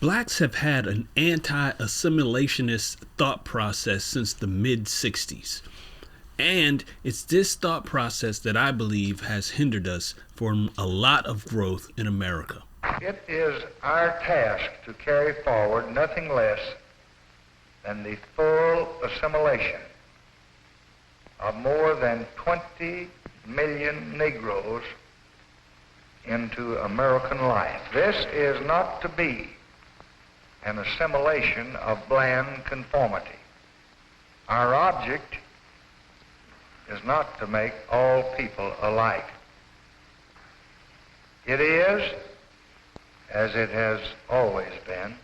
Blacks have had an anti-assimilationist thought process since the mid-60s. And it's this thought process that I believe has hindered us from a lot of growth in America. It is our task to carry forward nothing less than the full assimilation of more than 20 million Negroes into American life. This is not to be an assimilation of bland conformity. Our object is not to make all people alike. It is, as it has always been,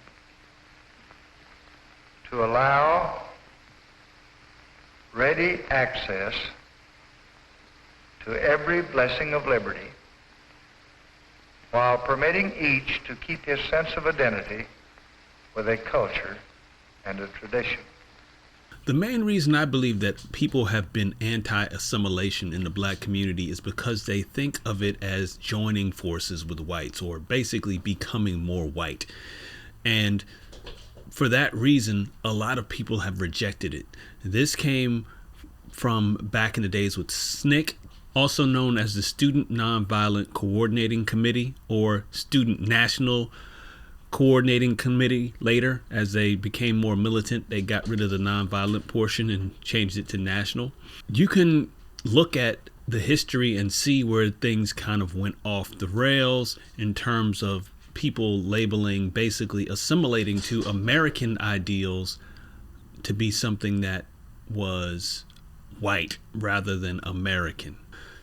to allow ready access to every blessing of liberty while permitting each to keep his sense of identity with a culture and a tradition. The main reason I believe that people have been anti-assimilation in the black community is because they think of it as joining forces with whites, or basically becoming more white. And for that reason, a lot of people have rejected it. This came from back in the days with SNCC, also known as the Student Nonviolent Coordinating Committee, or Student National Coordinating Committee. Later, as they became more militant, they got rid of the nonviolent portion and changed it to national. You can look at the history and see where things kind of went off the rails in terms of people labeling, basically assimilating to American ideals to be something that was white rather than American.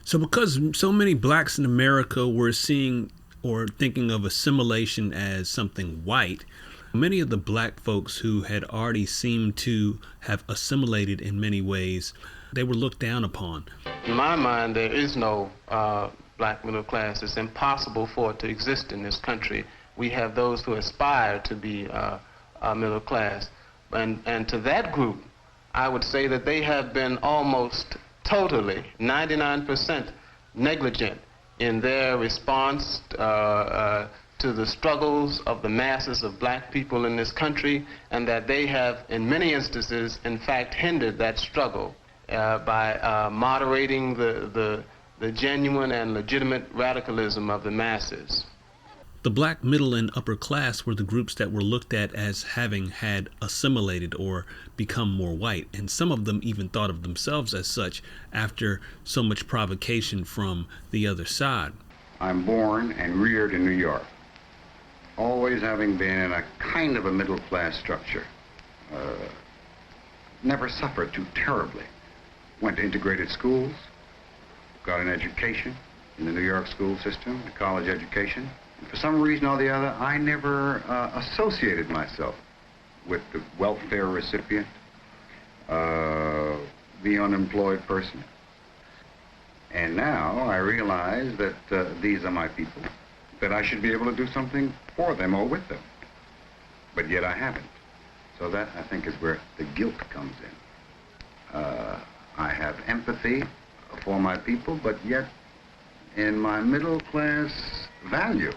So because so many blacks in America were seeing or thinking of assimilation as something white, many of the black folks who had already seemed to have assimilated in many ways, they were looked down upon. In my mind, there is no black middle class. It's impossible for it to exist in this country. We have those who aspire to be middle class. And to that group, I would say that they have been almost totally, 99% negligent in their response to the struggles of the masses of black people in this country, and that they have, in many instances, in fact, hindered that struggle by moderating the genuine and legitimate radicalism of the masses. The black middle and upper class were the groups that were looked at as having had assimilated or become more white, and some of them even thought of themselves as such after so much provocation from the other side. I'm born and reared in New York, always having been in a kind of a middle class structure. Never suffered too terribly. Went to integrated schools, got an education in the New York school system, a college education. For some reason or the other, I never associated myself with the welfare recipient, the unemployed person. And now I realize that these are my people, that I should be able to do something for them or with them. But yet I haven't. So that, I think, is where the guilt comes in. I have empathy for my people, but yet in my middle class value,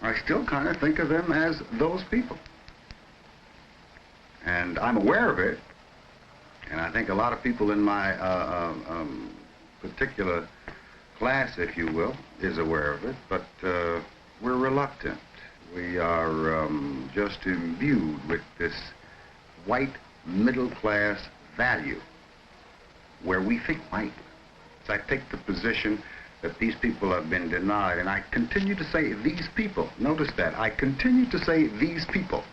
I still kind of think of them as those people. And I'm aware of it, and I think a lot of people in my particular class, if you will, is aware of it, but we're reluctant. We are just imbued with this white middle class value, where we think white. So I take the position that these people have been denied, and I continue to say these people. Notice that. I continue to say these people.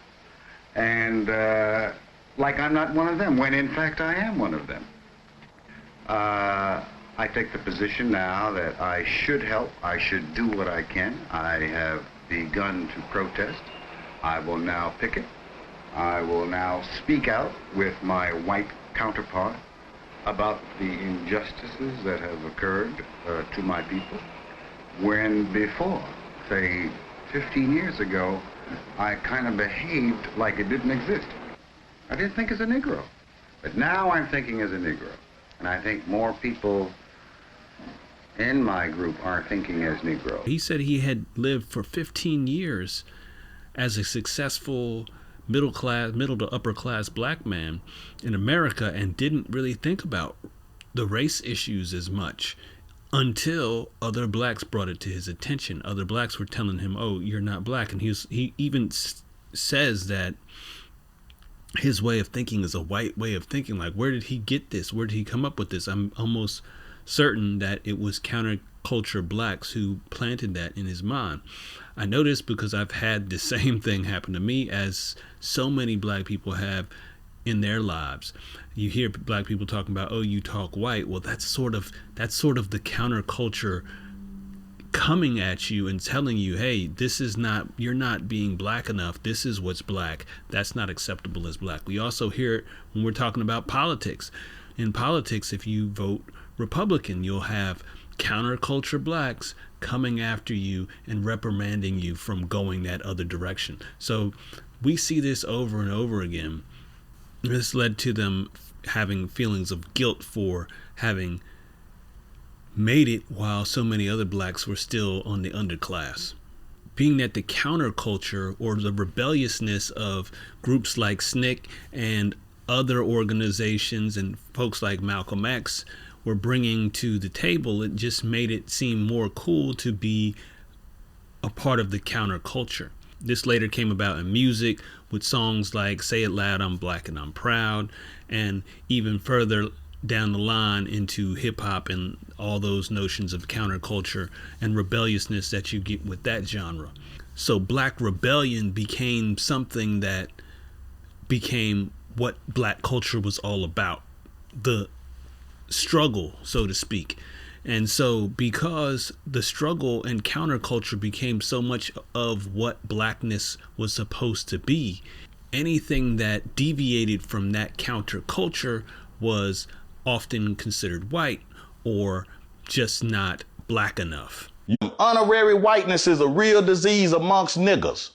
And like I'm not one of them, when in fact I am one of them. I take the position now that I should help, I should do what I can. I have begun to protest. I will now picket. I will now speak out with my white counterpart about the injustices that have occurred to my people, when before, say 15 years ago, I kind of behaved like it didn't exist. I didn't think as a Negro, but now I'm thinking as a Negro, and I think more people in my group aren't thinking as Negro. He said he had lived for 15 years as a successful middle to upper class black man in America and didn't really think about the race issues as much until other blacks brought it to his attention. Other blacks were telling him, "Oh, you're not black," and he even says that his way of thinking is a white way of thinking. Like, where did he get this? Where did he come up with this? I'm almost certain that it was counterculture blacks who planted that in his mind. I know this because I've had the same thing happen to me, as so many black people have in their lives. You hear black people talking about, "Oh, you talk white." Well, that's sort of the counterculture coming at you and telling you, "Hey, you're not being black enough. This is what's black. That's not acceptable as black." We also hear it when we're talking about politics. In politics, if you vote Republican, you'll have counterculture blacks coming after you and reprimanding you from going that other direction. So we see this over and over again. This led to them having feelings of guilt for having made it while so many other blacks were still on the underclass. Being that the counterculture or the rebelliousness of groups like SNCC and other organizations and folks like Malcolm X were bringing to the table, it just made it seem more cool to be a part of the counterculture. This later came about in music with songs like "Say It Loud, I'm Black and I'm Proud," and even further down the line into hip hop and all those notions of counterculture and rebelliousness that you get with that genre. So black rebellion became something that became what black culture was all about, the struggle, so to speak. And so because the struggle and counterculture became so much of what blackness was supposed to be, anything that deviated from that counterculture was often considered white or just not black enough. Honorary whiteness is a real disease amongst niggas.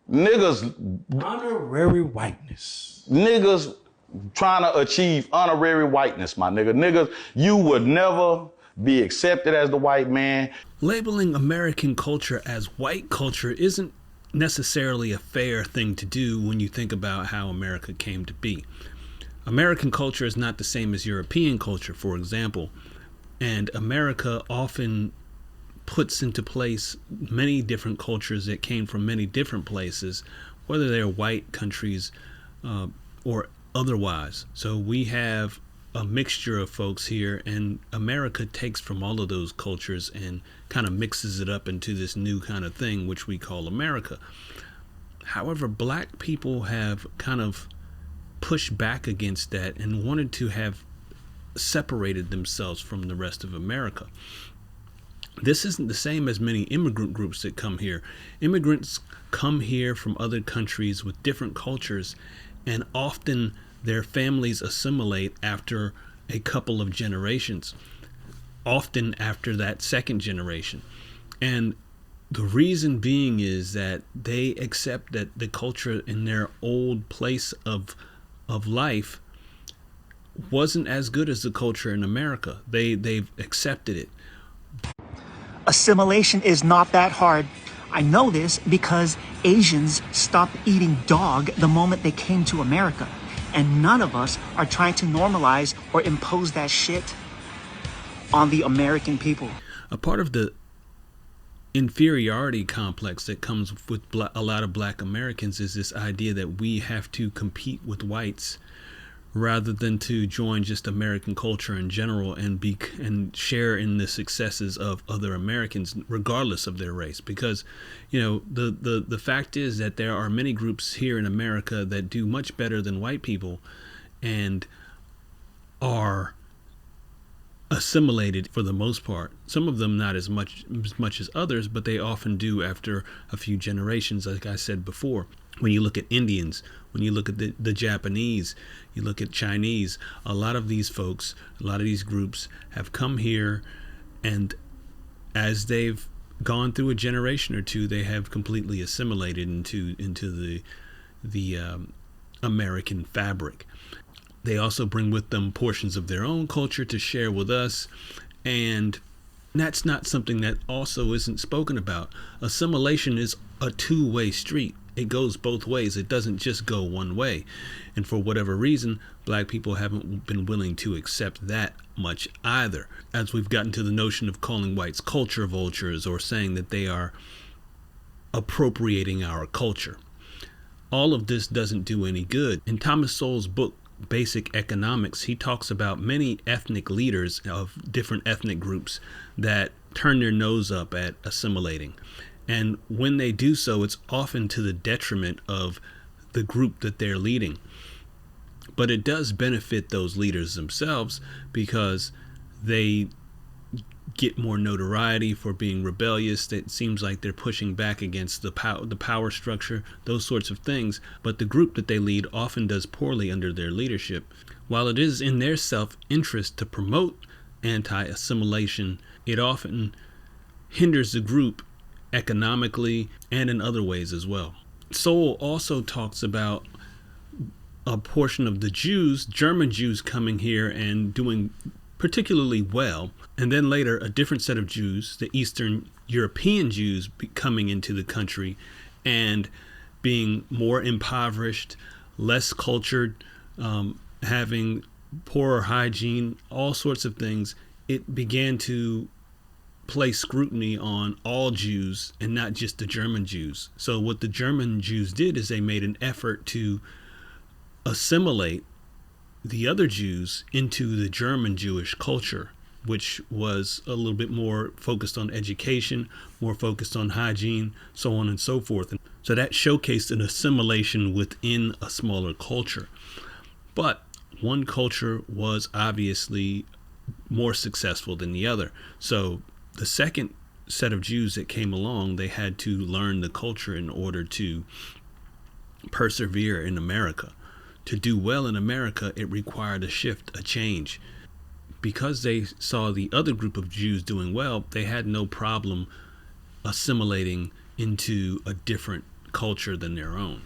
Honorary whiteness. Niggas trying to achieve honorary whiteness, my nigga. Niggas, you would never be accepted as the white man. Labeling American culture as white culture isn't necessarily a fair thing to do when you think about how America came to be. American culture is not the same as European culture, for example, and America often puts into place many different cultures that came from many different places, whether they're white countries or otherwise. So we have a mixture of folks here, and America takes from all of those cultures and kind of mixes it up into this new kind of thing, which we call America. However, black people have kind of pushed back against that and wanted to have separated themselves from the rest of America. This isn't the same as many immigrant groups that come here. Immigrants come here from other countries with different cultures, and often their families assimilate after a couple of generations, often after that second generation. And the reason being is that they accept that the culture in their old place of life wasn't as good as the culture in America. They've accepted it. Assimilation is not that hard. I know this because Asians stopped eating dog the moment they came to America. And none of us are trying to normalize or impose that shit on the American people. A part of the inferiority complex that comes with a lot of black Americans is this idea that we have to compete with whites rather than to join just American culture in general and share in the successes of other Americans regardless of their race. Because the fact is that there are many groups here in America that do much better than white people and are assimilated for the most part. Some of them not as much as others, but they often do after a few generations, like I said before. When you look at Indians, when you look at the Japanese, you look at Chinese, a lot of these folks, a lot of these groups have come here, and as they've gone through a generation or two, they have completely assimilated into the American fabric. They also bring with them portions of their own culture to share with us, and And that's not something that also isn't spoken about. Assimilation is a two-way street. It goes both ways. It doesn't just go one way. And for whatever reason, black people haven't been willing to accept that much either. As we've gotten to the notion of calling whites culture vultures or saying that they are appropriating our culture. All of this doesn't do any good. In Thomas Sowell's book, Basic Economics, he talks about many ethnic leaders of different ethnic groups that turn their nose up at assimilating. And when they do so, it's often to the detriment of the group that they're leading. But it does benefit those leaders themselves because they get more notoriety for being rebellious. It seems like they're pushing back against the power structure, those sorts of things. But the group that they lead often does poorly under their leadership. While it is in their self-interest to promote anti-assimilation, it often hinders the group economically and in other ways as well. Sowell also talks about a portion of the Jews, German Jews, coming here and doing particularly well, and then later a different set of Jews, the Eastern European Jews, coming into the country and being more impoverished, less cultured, having poorer hygiene, all sorts of things. It began to place scrutiny on all Jews and not just the German Jews. So what the German Jews did is they made an effort to assimilate the other Jews into the German Jewish culture, which was a little bit more focused on education, more focused on hygiene, so on and so forth. And so that showcased an assimilation within a smaller culture. But one culture was obviously more successful than the other. So the second set of Jews that came along, they had to learn the culture in order to persevere in America. To do well in America, it required a shift, a change. Because they saw the other group of Jews doing well, they had no problem assimilating into a different culture than their own.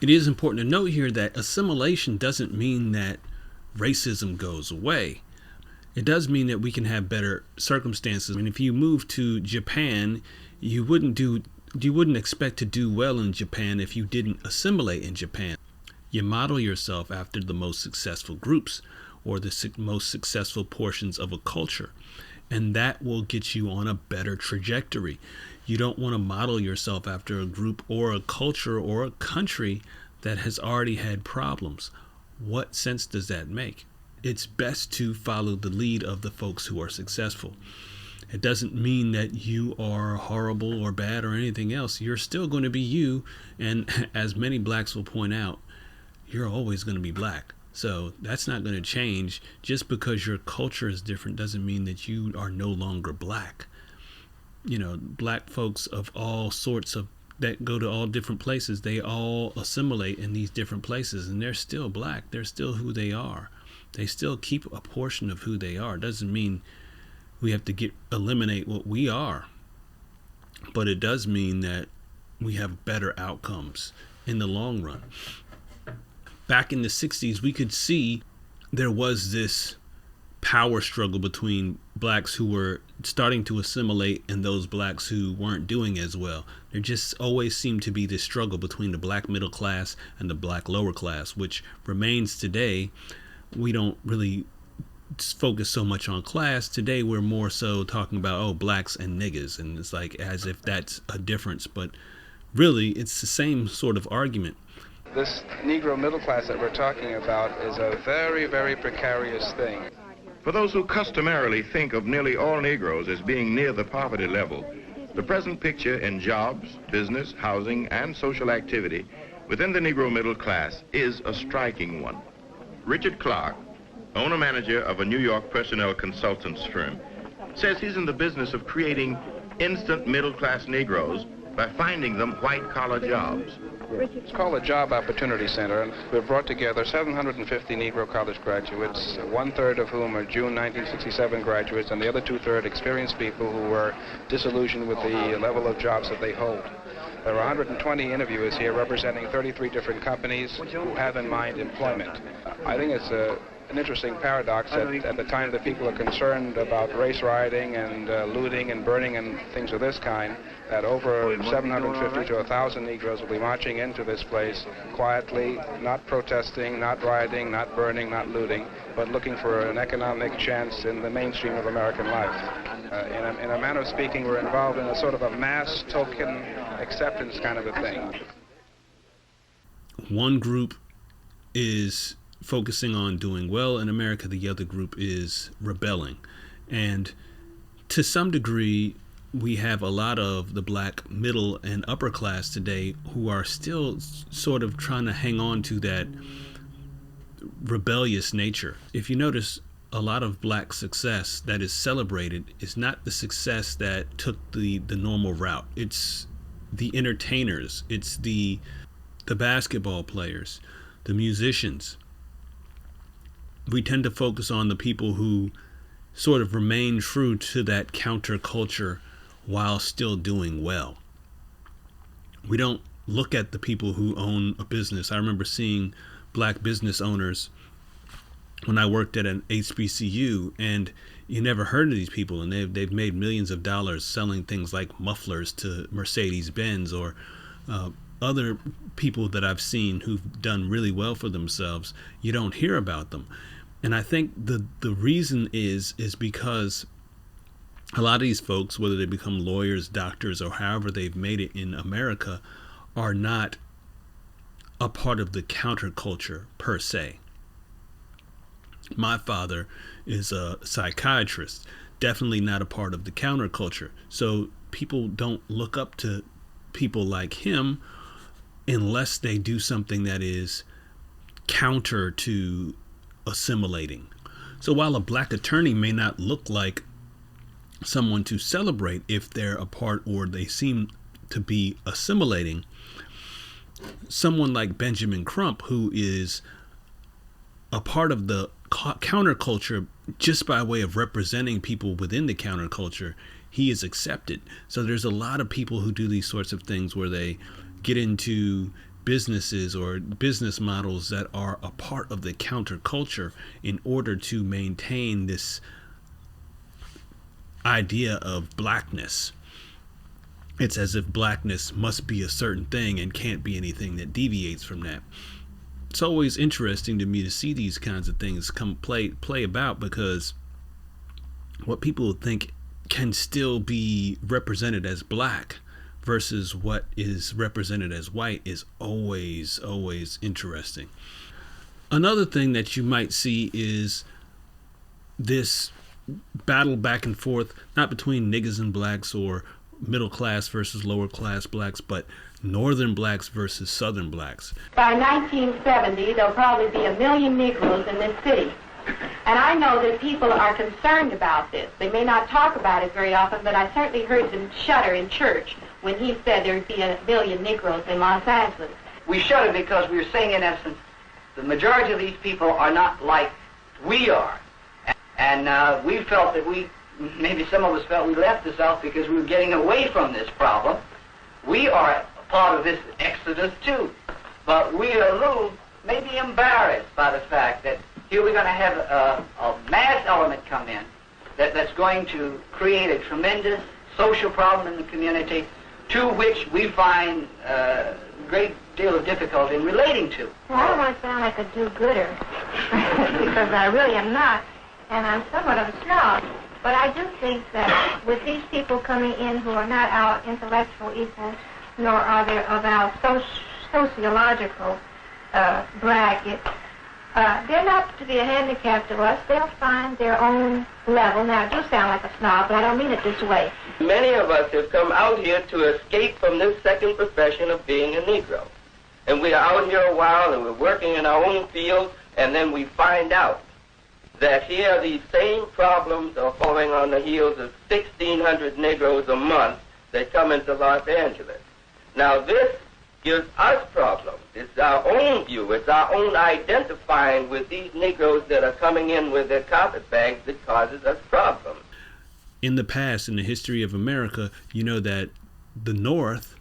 It is important to note here that assimilation doesn't mean that racism goes away. It does mean that we can have better circumstances. I mean, if you move to Japan, you wouldn't expect to do well in Japan if you didn't assimilate in Japan. You model yourself after the most successful groups or the most successful portions of a culture, and that will get you on a better trajectory. You don't want to model yourself after a group or a culture or a country that has already had problems. What sense does that make? It's best to follow the lead of the folks who are successful. It doesn't mean that you are horrible or bad or anything else. You're still going to be you, and as many blacks will point out, you're always going to be black. So that's not going to change. Just because your culture is different doesn't mean that you are no longer black. You know, black folks of all sorts of that go to all different places, they all assimilate in these different places, and they're still black. They're still who they are. They still keep a portion of who they are. Doesn't mean we have to eliminate what we are, but it does mean that we have better outcomes in the long run. Back in the 60s, we could see there was this power struggle between blacks who were starting to assimilate and those blacks who weren't doing as well. There just always seemed to be this struggle between the black middle class and the black lower class, which remains today. We don't really focus so much on class. Today, we're more so talking about, blacks and niggas, and it's like as if that's a difference, but really it's the same sort of argument. This Negro middle class that we're talking about is a very, very precarious thing. For those who customarily think of nearly all Negroes as being near the poverty level, the present picture in jobs, business, housing, and social activity within the Negro middle class is a striking one. Richard Clark, owner-manager of a New York personnel consultants firm, says he's in the business of creating instant middle-class Negroes by finding them white-collar jobs. It's called a Job Opportunity Center, and we've brought together 750 Negro college graduates, one-third of whom are June 1967 graduates, and the other two-thirds experienced people who were disillusioned with the level of jobs that they hold. There are 120 interviewers here representing 33 different companies who have in mind employment. I think it's an interesting paradox that at the time that people are concerned about race rioting and looting and burning and things of this kind, that over 750 to 1,000 Negroes will be marching into this place quietly, not protesting, not rioting, not burning, not looting, but looking for an economic chance in the mainstream of American life. In a manner of speaking, we're involved in a sort of a mass token acceptance kind of a thing. One group is focusing on doing well in America, the other group is rebelling. And to some degree, we have a lot of the black middle and upper class today who are still sort of trying to hang on to that rebellious nature. If you notice, a lot of black success that is celebrated is not the success that took the normal route. It's the entertainers, it's the basketball players, the musicians. We tend to focus on the people who sort of remain true to that counterculture while still doing well. We don't look at the people who own a business. I remember seeing black business owners when I worked at an HBCU, and you never heard of these people, and they've made millions of dollars selling things like mufflers to Mercedes-Benz or other people that I've seen who've done really well for themselves. You don't hear about them. And I think the reason is because a lot of these folks, whether they become lawyers, doctors, or however they've made it in America, are not a part of the counterculture per se. My father is a psychiatrist, definitely not a part of the counterculture. So people don't look up to people like him unless they do something that is counter to assimilating. So while a black attorney may not look like someone to celebrate if they're a part or they seem to be assimilating, someone like Benjamin Crump, who is a part of the counterculture just by way of representing people within the counterculture, he is accepted. So there's a lot of people who do these sorts of things where they get into businesses or business models that are a part of the counterculture in order to maintain this idea of blackness. It's as if blackness must be a certain thing and can't be anything that deviates from that. It's always interesting to me to see these kinds of things come play about, because what people think can still be represented as black versus what is represented as white is always interesting. Another thing that you might see is this battle back and forth, not between niggas and blacks or middle class versus lower class blacks, but northern blacks versus southern blacks. By 1970, there'll probably be 1 million Negroes in this city. And I know that people are concerned about this. They may not talk about it very often, but I certainly heard them shudder in church when he said there'd be 1 million Negroes in Los Angeles. We shudder because we're saying, in essence, the majority of these people are not like we are. And we felt that maybe some of us felt we left the South because we were getting away from this problem. We are part of this exodus too, but we are a little maybe embarrassed by the fact that here we're going to have a mass element come in that's going to create a tremendous social problem in the community, to which we find a great deal of difficulty in relating to. Well, I don't want to sound like a do-gooder, because I really am not, and I'm somewhat of a snob. But I do think that with these people coming in who are not our intellectual equals, nor are they of our sociological bracket, they're not to be a handicap to us. They'll find their own level. Now, I do sound like a snob, but I don't mean it this way. Many of us have come out here to escape from this second profession of being a Negro. And we are out here a while, and we're working in our own field, and then we find out that here these same problems are falling on the heels of 1,600 Negroes a month that come into Los Angeles. Now, this gives us problems. It's our own view. It's our own identifying with these Negroes that are coming in with their carpetbags that causes us problems. In the past, in the history of America, you know that the North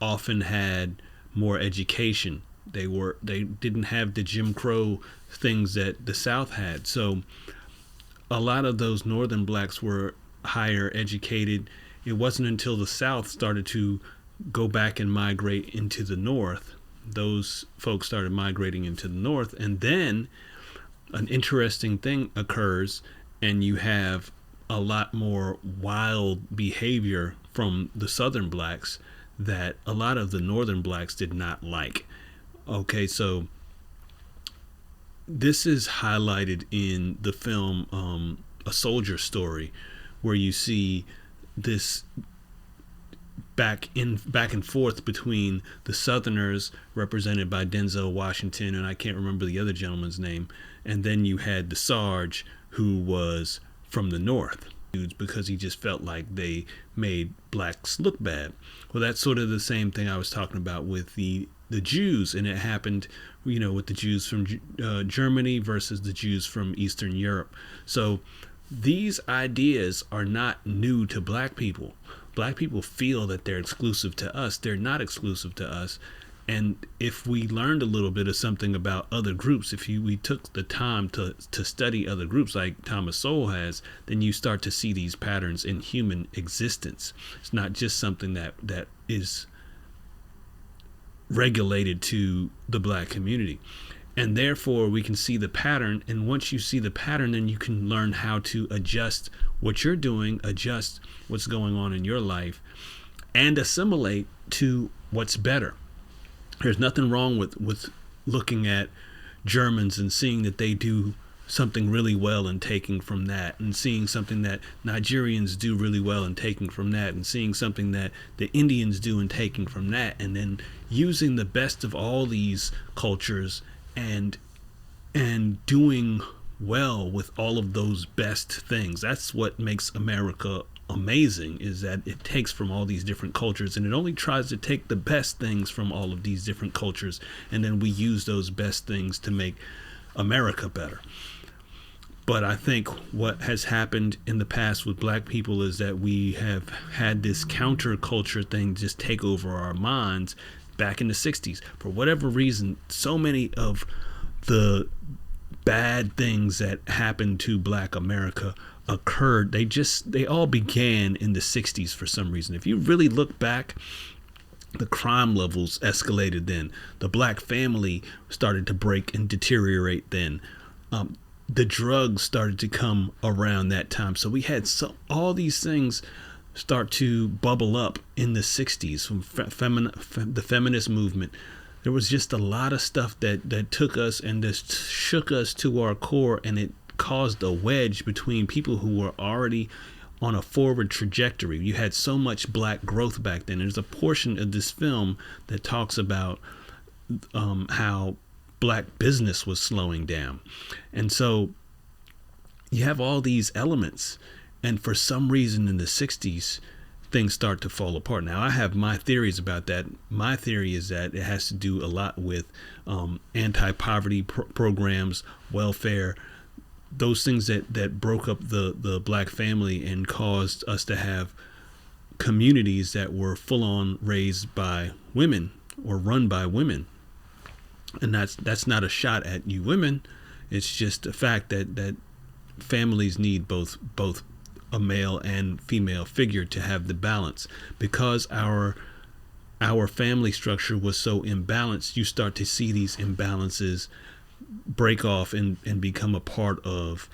often had more education. They didn't have the Jim Crow things that the South had. So a lot of those northern blacks were higher educated. It wasn't until the South started to go back and migrate into the North. Those folks started migrating into the North, and then an interesting thing occurs, and you have a lot more wild behavior from the Southern blacks that a lot of the Northern blacks did not like. Okay, so this is highlighted in the film A Soldier Story, where you see this back and forth between the Southerners, represented by Denzel Washington, and I can't remember the other gentleman's name, and then you had the Sarge, who was from the North, because he just felt like they made blacks look bad. Well, that's sort of the same thing I was talking about with the Jews, and it happened, with the Jews from Germany versus the Jews from Eastern Europe. So these ideas are not new to black people. Black people feel that they're exclusive to us. They're not exclusive to us. And if we learned a little bit of something about other groups, we took the time to study other groups like Thomas Sowell has, then you start to see these patterns in human existence. It's not just something that is regulated to the black community. And therefore we can see the pattern, and once you see the pattern, then you can learn how to adjust what you're doing, adjust what's going on in your life, and assimilate to what's better. There's nothing wrong with looking at Germans and seeing that they do something really well and taking from that, and seeing something that Nigerians do really well and taking from that, and seeing something that the Indians do and taking from that, and then using the best of all these cultures and doing well with all of those best things. That's what makes America amazing, is that it takes from all these different cultures, and it only tries to take the best things from all of these different cultures, and then we use those best things to make America better. But I think what has happened in the past with black people is that we have had this counterculture thing just take over our minds. Back in the 60s, for whatever reason, so many of the bad things that happened to black America occurred. They all began in the 60s for some reason. If you really look back, the crime levels escalated then. The black family started to break and deteriorate then. The drugs started to come around that time. So we had all these things start to bubble up in the 60s from the feminist movement. There was just a lot of stuff that took us and just shook us to our core, and it caused a wedge between people who were already on a forward trajectory. You had so much black growth back then. There's a portion of this film that talks about how black business was slowing down. And so you have all these elements. And for some reason in the 60s, things start to fall apart. Now, I have my theories about that. My theory is that it has to do a lot with anti-poverty programs, welfare, those things that broke up the black family and caused us to have communities that were full-on raised by women or run by women. And that's not a shot at you women. It's just a fact that families need both a male and female figure to have the balance. Because our family structure was so imbalanced, you start to see these imbalances break off and become a part of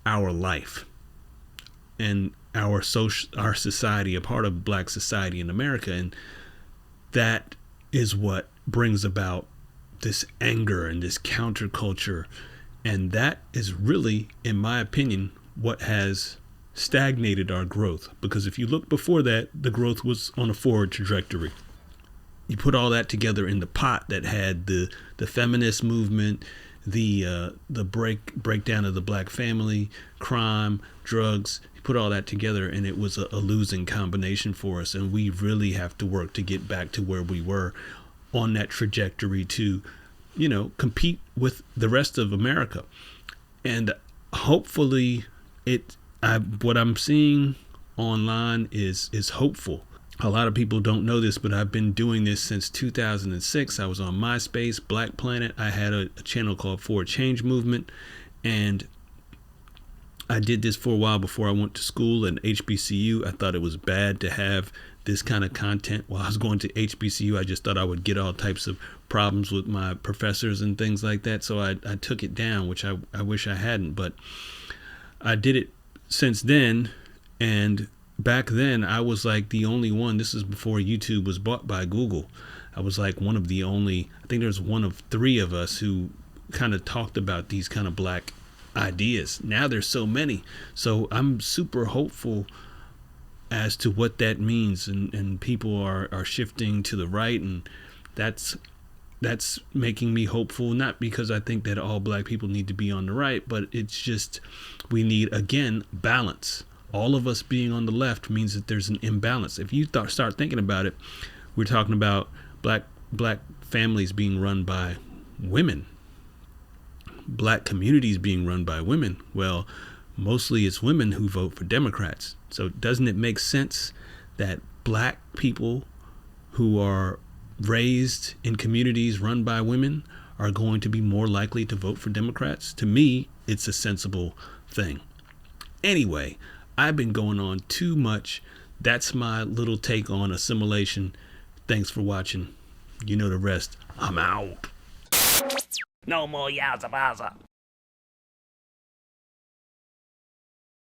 our life and our society, a part of black society in America. And that is what brings about this anger and this counterculture. And that is really, in my opinion, what has stagnated our growth. Because if you look before that, the growth was on a forward trajectory. You put all that together in the pot that had the feminist movement, the breakdown of the black family, crime, drugs. You put all that together, and it was a losing combination for us. And we really have to work to get back to where we were on that trajectory to, compete with the rest of America. And hopefully what I'm seeing online is hopeful. A lot of people don't know this, but I've been doing this since 2006. I was on MySpace, Black Planet. I had a channel called For a Change Movement, and I did this for a while before I went to school at HBCU. I thought it was bad to have this kind of content while I was going to HBCU. I just thought I would get all types of problems with my professors and things like that. So I took it down, which I wish I hadn't, but I did it since then. And back then I was like the only one. This is before YouTube was bought by Google. I was like one of the only, I think there's one of 3 of us who kind of talked about these kind of black ideas. Now there's so many. So I'm super hopeful as to what that means, and people are shifting to the right, and that's making me hopeful, not because I think that all black people need to be on the right, but it's just we need, again, balance. All of us being on the left means that there's an imbalance. If you start thinking about it, we're talking about black families being run by women, black communities being run by women. Well, mostly it's women who vote for Democrats. So doesn't it make sense that black people who are raised in communities run by women are going to be more likely to vote for Democrats? To me, it's a sensible thing. Anyway, I've been going on too much. That's my little take on assimilation. Thanks for watching. You know the rest. I'm out. No more Yaza Baza.